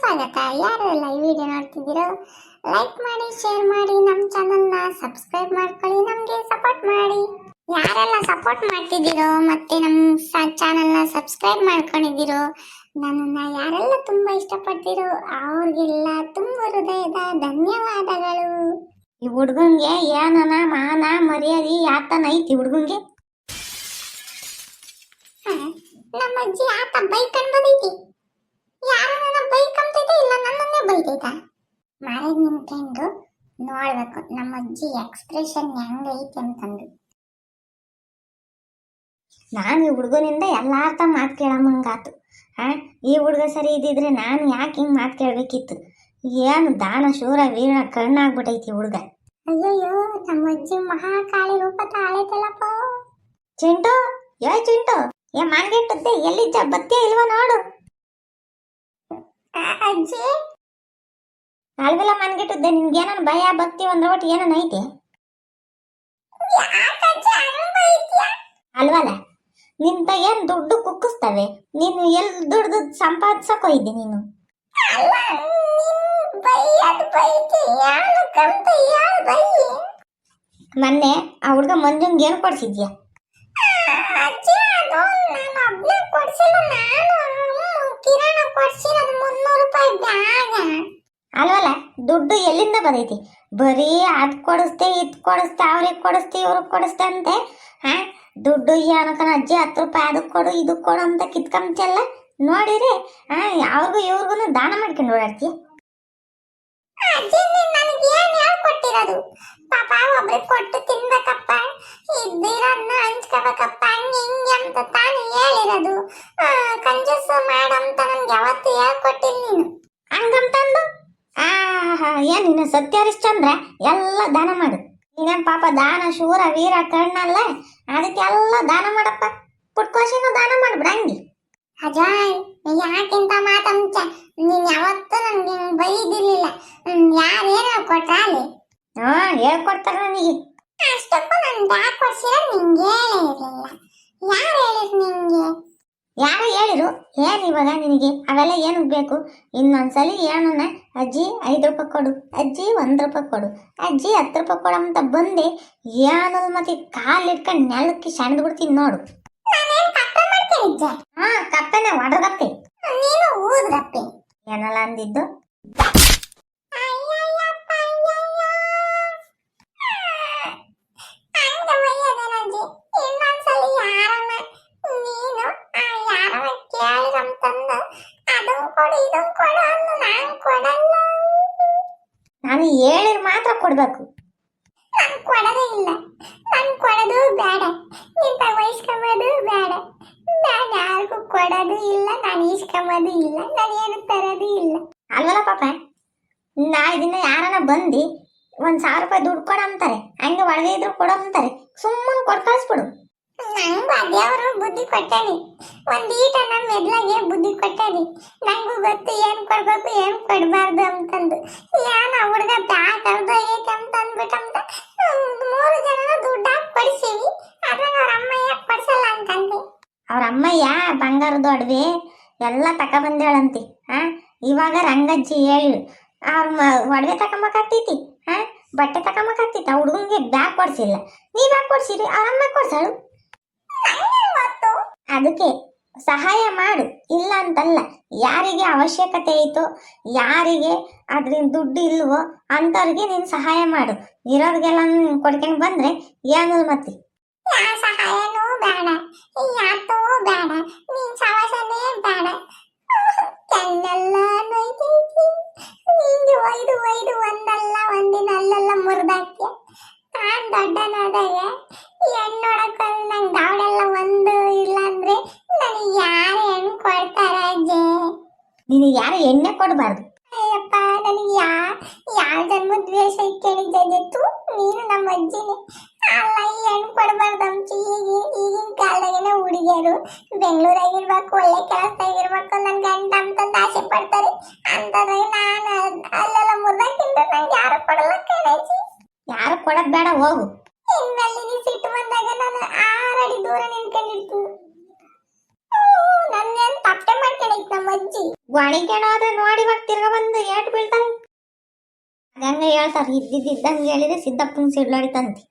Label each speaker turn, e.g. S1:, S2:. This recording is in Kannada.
S1: ಸ್ವಾಗತ. ಯಾರೆಲ್ಲ ಈ ವಿಡಿಯೋ ನೋಡ್ತಿದ್ದೀರೋ ಲೈಕ್ ಮಾಡಿ, ಶೇರ್ ಮಾಡಿ, ನಮ್ಮ ಚಾನಲ್ನ ಸಬ್ಸ್ಕ್ರೈಬ್ ಮಾಡ್ಕೊಳ್ಳಿ, ನಮಗೆ ಸಪೋರ್ಟ್ ಮಾಡಿ. ಯಾರೆಲ್ಲ ಸಪೋರ್ಟ್ ಮಾಡ್ತಿದ್ದೀರೋ ಮತ್ತೆ ನಮ್ಮ ಚಾನಲ್ನ ಸಬ್ಸ್ಕ್ರೈಬ್ ಮಾಡ್ಕೊಂಡಿದ್ದೀರೋ, ನನ್ನನ್ನು ಯಾರೆಲ್ಲ ತುಂಬ ಇಷ್ಟಪಡ್ತೀರೋ ಅವ್ರಿಗೆಲ್ಲ ತುಂಬ ಹೃದಯದ ಧನ್ಯವಾದಗಳು.
S2: ಈ ಹುಡ್ಗಂಗೆ ಏನನ ಮಾನ ಮರ್ಯಾದೆ ಯಾತನ ಐತಿ ಹುಡ್ಗಂಗೆ.
S1: ನಮ್ಮ ಅಜ್ಜಿ ಆತ ಬೈಕ್ ಅನ್ಬೋದೈತಿ. ಯಾರನ್ನ ಬೈಕ್ ಅಂತೈತೆ ಇಲ್ಲ ನನ್ನನ್ನೇ ಬೈತೈತ. ಮಾರೇ ನಿಂತ್ಕೊಂಡು ನೋಡ್ಬೇಕು ನಮ್ಮ ಅಜ್ಜಿ ಎಕ್ಸ್ಪ್ರೆಷನ್ ಹೆಂಗೈತೆ ಅಂತಂದು.
S2: ನಾನು ಈ ಹುಡುಗನಿಂದ ಎಲ್ಲಾರ್ಥ ಮಾತು ಕೇಳಮ್ಮಂಗಾತು. ಈ ಹುಡುಗ ಸರಿ ಇದ್ದಿದ್ರೆ ನಾನು ಯಾಕೆ ಹಿಂಗೆ ಮಾತು ಕೇಳಬೇಕಿತ್ತು. ಏನು ದಾನ ಶೂರ ವೀರ ಕಣ್ಣಾಗ್ಬಿಟ್ಟೈತಿ ಹುಡುಗ.
S1: ಅಯ್ಯಯ್ಯೋ, ನಮ್ಮ ಅಜ್ಜಿ ಮಹಾಕಾಳಿ ರೂಪ ತಾಳೈತಲ್ಲಪ್ಪ.
S2: ಚಿಂಟು, ಚಿಂಟು, ಮಾನ್ಗೆಟ್ಟದ್ದೆ ಎಲ್ಲಿದ್ದ ಬತ್ತಿಯ ಇಲ್ವ ನೋಡು.
S1: ಅಜ್ಜಿ
S2: ಅಲ್ವೆಲ್ಲ ಮನ್ಗಿಟ್ಟಿದ್ದೆ. ನಿನ್ಗೇನನ್ ಭಯ ಭಕ್ತಿ ಒಂದ್ರ ಒಟ್ಟು ಏನನ್ ಐತಿ ಅಲ್ವಲ್ಲ? ನಿಂತ ಏನ್ ದುಡ್ಡು ಕುಕ್ಕಿಸ್ತವೆ. ನೀನು ಎಲ್ಲಿ ದುಡ್ದು ಸಂಪಾದಿಸಕ್ ಹೋಯ್ದೆ ನೀನು? ಮೊನ್ನೆ ಆ ಹುಡ್ಗ ಮಂಜುಂಗ್ ಏನು ಕೊಡ್ಸಿದ್ಯಾ? ಅಲ್ವಲ್ಲ, ದುಡ್ಡು ಎಲ್ಲಿಂದ ಬರೈತಿ? ಬರೀ ಅದ್ ಕೊಡಿಸ್ತೆ ಇದ್ ಕೊಡಿಸ್ತೆ, ಅವ್ರಿಗೆ ಕೊಡಿಸ್ತೆ ಇವ್ರಿಗೆ ಕೊಡಿಸ್ತೆ ಅಂತೆ. ದುಡ್ಡು ಏನಕನ ಅಜ್ಜಿ 10 ರೂಪಾಯಿ ಅದಕ್ಕೆ ಕೊಡು ಇದಕ್ಕೆ ಕೊಡು ಅಂತ ಕಿತ್ಕೊಂಬಲ್ಲ ನೋಡಿರಿ. ಅವ್ರಿಗೂ ಇವ್ರಿಗೂ ದಾನ ಮಾಡ್ಕೊಂಡು ಓಡಾಡ್ತಿ.
S1: ಪಾಪ ಒಬ್ರಿಗೆ ಕೊಟ್ಟು ತಿನ್ಬೇಕಪ್ಪ, ಇದ್ದಿರೋದನ್ನ ಹಂಚ್ಕೋಬೇಕಪ್ಪ, ಹಂಗೆ ಹಿಂಗೆ ಅಂತ ತಾನು ಹೇಳಿರೋದು. ಕಂಜೂಸ್ ಮಾಡಂತ ನನ್ಗೆ ಯಾವತ್ತು ಹೇಳ್ಕೊಟ್ಟಿಲ್ಲ ನೀನು.
S2: ಹಂಗಂತಂದು ಏನ್ ನೀನು ಸತ್ಯ ಹರಿಶ್ಚಂದ್ರ ಎಲ್ಲ ದಾನ ಮಾಡು. ನೀನೇನ್ ಪಾಪ ದಾನ ಶೂರ ವೀರ ಕಣ್ಣಲ್ಲ, ಅದಕ್ಕೆಲ್ಲ ದಾನ ಮಾಡಪ್ಪ. ಪುಟ್ಕೋಶಿನೂ ದಾನ ಮಾಡ್ಬಿಡ ಹಂಗಿ.
S1: ಅಜಾಯ್, ಯಾಕಿಂತ ಮಾತಂಚ ನೀನ್ ಯಾವತ್ತೂ ನನ್ಗೆ ಬೈದಿರ್ಲಿಲ್ಲ. ಯಾರೇನೋ ಕೊಟ್ರಾಲಿ
S2: ಹೇಳ್ಕೊಡ್ತಾರ ನನಗೆ.
S1: ಅಷ್ಟಕ್ಕೂ ನನ್ ಬ್ಯಾಗ್ ಕೊಡ್ಸಿರೋ ನಿಂಗೆ ಹೇಳಿರ್ಲಿಲ್ಲ. ಯಾರು ಹೇಳಿರ್ ನಿಂಗೆ?
S2: ಯಾರು ಹೇಳಿರು? ಏನ್ ಇವಾಗ ನಿನಗೆ ಅವೆಲ್ಲ ಏನಕ್ಕೆ ಬೇಕು? ಇನ್ನೊಂದ್ಸಲಿ ಏನನ್ನ ಅಜ್ಜಿ 5 ರೂಪಾಯಿ ಕೊಡು, ಅಜ್ಜಿ 1 ರೂಪಾಯಿ ಕೊಡು, ಅಜ್ಜಿ 10 ರೂಪಾಯಿ ಕೊಡು ಅಂತ ಬಂದೆ ಏನಲ್ ಮತ್ತೆ ಕಾಲಿಟ್ಕೊಂಡು ನೆಲಕ್ಕೆ ಸೆಣದ್ ಬಿಡ್ತೀನಿ ನೋಡು. ಕಪ್ಪೆನೆ ಒಡಗಪ್ಪೆ,
S1: ನೀನು ಊದ್ಗಪ್ಪೆ
S2: ಏನಲ್ಲ ಅಂದಿದ್ದು. ನಾನು ಹೇಳಿರ್ ಮಾತ್ರ ಕೊಡ್ಬೇಕು.
S1: ನಾನು ಕೊಡೋದೇ ಇಲ್ಲ, ನಾನು ಕೊಡೋದು ಬೇಡ, ನಿಂತ ವಹಿಸ್ಕೊಂಬೋದು ಬೇಡ. ನಾನು ಯಾರಿಗೂ ಕೊಡೋದು ಇಲ್ಲ, ನಾನು ಇಸ್ಕೊಂಬೋದು ಇಲ್ಲ, ನಾನು ಏನು ತರೋದು ಇಲ್ಲ.
S2: ಅಲ್ವಲ್ಲ ಪಾಪ, ನಾಳೆ ದಿನ ಯಾರನ್ನ ಬಂದು 1,000 ರೂಪಾಯಿ ದುಡ್ಡು ಕೊಡ ಅಂತಾರೆ, ಹಂಗೆ ಒಳಗೆ ಇದ್ರು ಕೊಡ ಅಂತಾರೆ, ಸುಮ್ಮನೆ ಕೊಟ್ಟು ಕಳಿಸ್ಬಿಡು.
S1: ನಂಗೂ ಅದೇವರು ಬುದ್ಧಿ ಕೊಟ್ಟಾನಿ, ಒಂದೀಟ ನಮ್ಮ ಮೆದ್ಲಾಗೆ ಬುದ್ಧಿ ಕೊಟ್ಟಾನಿ. ನಂಗೂ ಗೊತ್ತು ಏನು ಕೊಡ್ಬೇಕು ಏನು ಕೊಡಬಾರ್ದು ಅಂತಂದು. ಏನ ಹುಡುಗ ಬ್ಯಾಗ್ ಕಳ್ದೋಗೈತೆ ಅಂತ ಅಂದ್ಬಿಟ್ಟಂತ 3 ಜನ ದುಡ್ಡು ಹಾಕಿ ಕೊಡಿಸೀವಿ. ಅದ್ರಾಗ ಅವ್ರ ಅಮ್ಮಯ್ಯ ಕೊಡ್ಸಲ್ಲ ಅಂತಂದೆ.
S2: ಅವ್ರ ಅಮ್ಮಯ್ಯ ಬಂಗಾರದ ಒಡವೆ ಎಲ್ಲ ತಗೊಬಂದೇಳಂತಿ. ಇವಾಗ ರಂಗಜ್ಜಿ ಹೇಳಿಳು ಅವ್ರ ಒಡವೆ ತಗೊಂಬಕಾಗ್ತೈತಿ, ಬಟ್ಟೆ ತಗೊಂಬಕಾಗ್ತೈತಿ. ಆ ಹುಡುಗಂಗೆ ಬ್ಯಾಗ್ ಕೊಡ್ಸಿಲ್ಲ, ನೀ ಬ್ಯಾಗ್ ಕೊಡ್ಸಿರಿ, ಅವ್ರ ಅಮ್ಮ ಕೊಡ್ಸಳು. ಅದಕ್ಕೆ ಸಹಾಯ ಮಾಡು, ಇಲ್ಲ ಅಂತಲ್ಲ. ಯಾರಿಗೆ ಅವಶ್ಯಕತೆ ಐತೋ, ಯಾರಿಗೆ ಅದ್ರಿಂದ ದುಡ್ಡು ಇಲ್ವೋ ಅಂತವ್ರಿಗೆ ನೀನು ಸಹಾಯ ಮಾಡು. ಇರೋರಿಗೆಲ್ಲ ಕೊಡ್ಕೊಂಡು ಬಂದ್ರೆ ಏನಲ್ಲ ಮತ್ತೆ.
S1: ಸಹಾಯನೂ ಬೇಡ, ಯಾತೋ ಬೇಡ, ನೀನ್ ಸವಾಸನೇ ಬೇಡ. ಕಣ್ಣೆಲ್ಲ ನೋಯ್ತೈತಿ, ನಿಂಗೆ ಒಯ್ದು ಒಯ್ದು ಒಂದಲ್ಲ ಒಂದಿನ ಅಲ್ಲೆಲ್ಲ ಮುರಿದಾಕ್ಯ. ನಾನ್ ದೊಡ್ಡನಾದಾಗ ಹೆಣ್ಣೊಡಕ ನಂಗೆ ದಾವಡೆಲ್ಲ ಒಂದು ಇಲ್ಲ ಅಂದ್ರೆ ನನಗೆ ಯಾರು ಹೆಣ್ಣು ಕೊಡ್ತಾರ ಅಜ್ಜೆ?
S2: ನೀನು ಯಾರು ಎಣ್ಣೆ ಕೊಡಬಾರ್ದು.
S1: ಅಯ್ಯಪ್ಪ, ನನಗೆ ಯಾವ ಜನ್ಮ ದ್ವೇಷ ಕೇಳಿದ್ದು ನೀನು ನಮ್ಮ ಅಜ್ಜಿನೇ ಅಲ್ಲ. ಈ ಹೆಣ್ಣು ಕೊಡಬಾರ್ದು ಅಂಚಿ. ಈಗಿನ ಕಾಲದಾಗೇನೆ ಹುಡುಗಿಯರು ಬೆಂಗಳೂರಾಗಿರ್ಬೇಕು, ಒಳ್ಳೆ ಕೆಲಸದಾಗಿರ್ಬೇಕು, ನನ್ ಗಂಡ ಅಂತಂದು ಆಸೆ ಪಡ್ತಾರೆ. ಅಂತಂದಾಗ ನಾನು ಅಲ್ಲೆಲ್ಲ ಮುರ್ದಾಕಿಂದ್ರೆ ನಂಗೆ ಯಾರು ಕೊಡಲ್ಲ ಕಣಜ್ಜಿ.
S2: ಯಾರು ಕೊಡೋದ್ ಬೇಡ, ಹೋಗು.
S1: ಇನ್ಮೇಲೆ ನೀ ಸಿಟ್ಟು ಬಂದಾಗ ನಾನು 6 ಅಡಿ ದೂರ ನಿಂತ್ಕೊಂಡಿರ್ತೀನಿ. ನನ್ನೇನು ತಪ್ಪೆ ಮಾಡ್ಕೊಂಡಿತ್ತು ನಮ್ಮ ಅಜ್ಜಿ.
S2: ಗೋಣಿಗೇಣೋ ಆದ್ರೆ ನೋಡಿ ಇವಾಗ ತಿರ್ಗ ಬಂದು ಏಟ್ ಬೀಳ್ತಾನೆ. ಹಂಗ ಹೇಳ್ತಾರ ಇದ್ದಂಗೆ ಹೇಳಿದ್ರೆ ಸಿದ್ದಪ್ಪನ ಸಿಡ್ಲಾಡಿತಂತೆ.